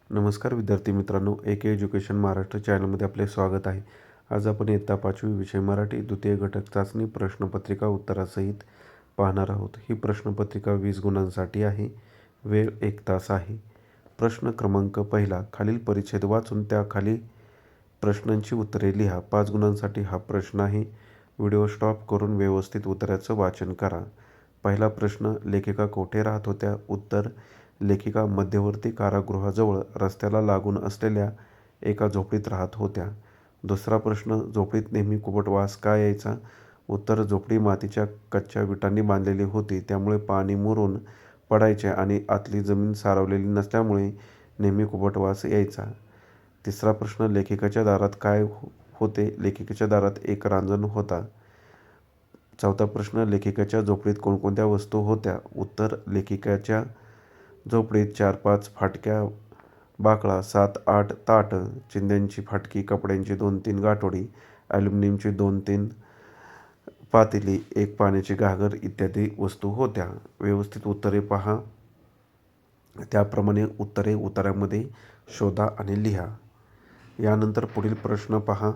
नमस्कार विद्यार्थी मित्रांनो, AK एज्युकेशन महाराष्ट्र चॅनलमध्ये आपले स्वागत आहे. आज आपण इयत्ता 5वी विषय मराठी द्वितीय घटक चाचणी प्रश्नपत्रिका उत्तरासहित पाहणार आहोत. ही प्रश्नपत्रिका 20 गुणांसाठी आहे. वेळ 1 तास आहे. प्रश्न क्रमांक पहिला, खालील परिच्छेद वाचून त्या खाली प्रश्नांची उत्तरे लिहा. 5 गुणांसाठी हा प्रश्न आहे. व्हिडिओ स्टॉप करून व्यवस्थित उत्तराचं वाचन करा. पहिला प्रश्न, लेखिका कोठे राहत होत्या? उत्तर, लेखिका मध्यवर्ती कारागृहाजवळ रस्त्याला लागून असलेल्या एका झोपडीत राहत होत्या. दुसरा प्रश्न, झोपडीत नेहमी कुबट वास का यायचा? उत्तर, झोपडी मातीच्या कच्च्या विटांनी बांधलेली होती, त्यामुळे पाणी मुरून पडायचे आणि आतली जमीन सारवलेली नसल्यामुळे नेहमी कुबट वास यायचा. तिसरा प्रश्न, लेखिकाच्या दारात काय होते? लेखिकेच्या दारात एक रांजण होता. चौथा प्रश्न, लेखिकेच्या झोपडीत कोणकोणत्या वस्तू होत्या? उत्तर, लेखिकेच्या झोपडीत 4-5 फाटक्या बाकळा, 7-8 ताटं, चिंध्यांची फाटकी, कपड्यांची 2-3 गाठोडी, ॲल्युमिनियमची 2-3 पातेली, एक पाण्याची घागर इत्यादी वस्तू होत्या. व्यवस्थित उत्तरे पहा. त्याप्रमाणे उत्तरे उताऱ्यामध्ये शोधा आणि लिहा. यानंतर पुढील प्रश्न पहा.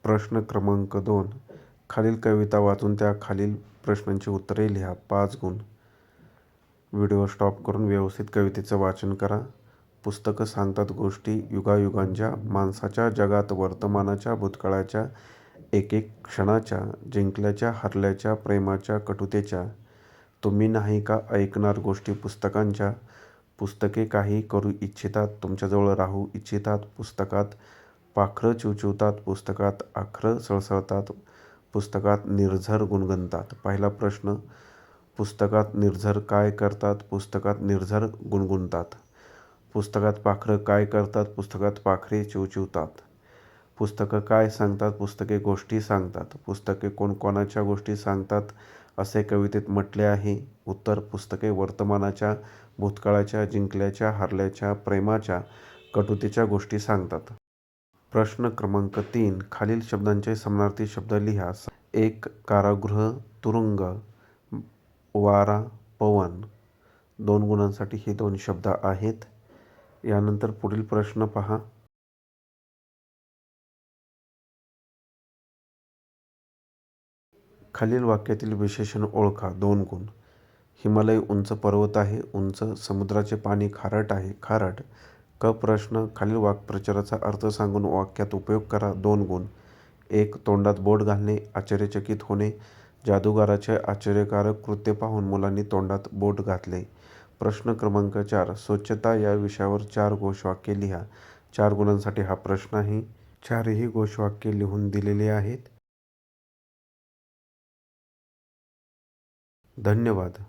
प्रश्न क्रमांक 2, खालील कविता वाचून त्या खालील प्रश्नांची उत्तरे लिहा. 5 गुण. व्हिडिओ स्टॉप करून व्यवस्थित कवितेचं वाचन करा. पुस्तकं सांगतात गोष्टी युगायुगांच्या, माणसाच्या जगात वर्तमानाच्या, भूतकाळाच्या, एक क्षणाच्या, जिंकल्याच्या, हरल्याच्या, प्रेमाच्या, कटुतेच्या. तुम्ही नाही का ऐकणार गोष्टी पुस्तकांच्या? पुस्तके काही करू इच्छितात, तुमच्याजवळ राहू इच्छितात. पुस्तकात पाखरं चिवचिवतात, पुस्तकात आखरं सळसळतात, पुस्तकात निर्झर गुणगुणतात. पहिला प्रश्न, पुस्तकात निर्झर काय करतात? पुस्तकात निर्झर गुणगुणतात. पुस्तकात पाखरं काय करतात? पुस्तकात पाखरे चिवचिवतात. पुस्तकं काय सांगतात? पुस्तके गोष्टी सांगतात. पुस्तके कोणाच्या गोष्टी सांगतात असे कवितेत म्हटले आहे? उत्तर, पुस्तके वर्तमानाच्या, भूतकाळाच्या, जिंकल्याच्या, हरल्याच्या, प्रेमाच्या, कटुतेच्या गोष्टी सांगतात. प्रश्न क्रमांक 3, खालील शब्दांचे समानार्थी शब्द लिहा. 1. कारागृह, तुरुंग, वारा, पवन. 2 गुणांसाठी हे 2 शब्द आहेत. यानंतर पुढील प्रश्न पहा. खालील वाक्यातील विशेषण ओळखा. 2 गुण. हिमालय उंच पर्वत आहे. उंच. समुद्राचे पाणी खारट आहे. खारट. क प्रश्न, खालील वाक्प्रचाराचा अर्थ सांगून वाक्यात उपयोग करा. 2 गुण. 1. तोंडात बोट घालणे, आश्चर्यचकित होणे. जादूगाराचे आश्चर्यकारक कृत्य पाहून मुलांनी तोंडात बोट घातले. प्रश्न क्रमांक 4, स्वच्छता या विषयावर 4 घोषवाक्ये लिहा. 4 गुणांसाठी हा प्रश्न आहे. 4ही घोषवाक्ये लिहून दिलेली आहेत. धन्यवाद.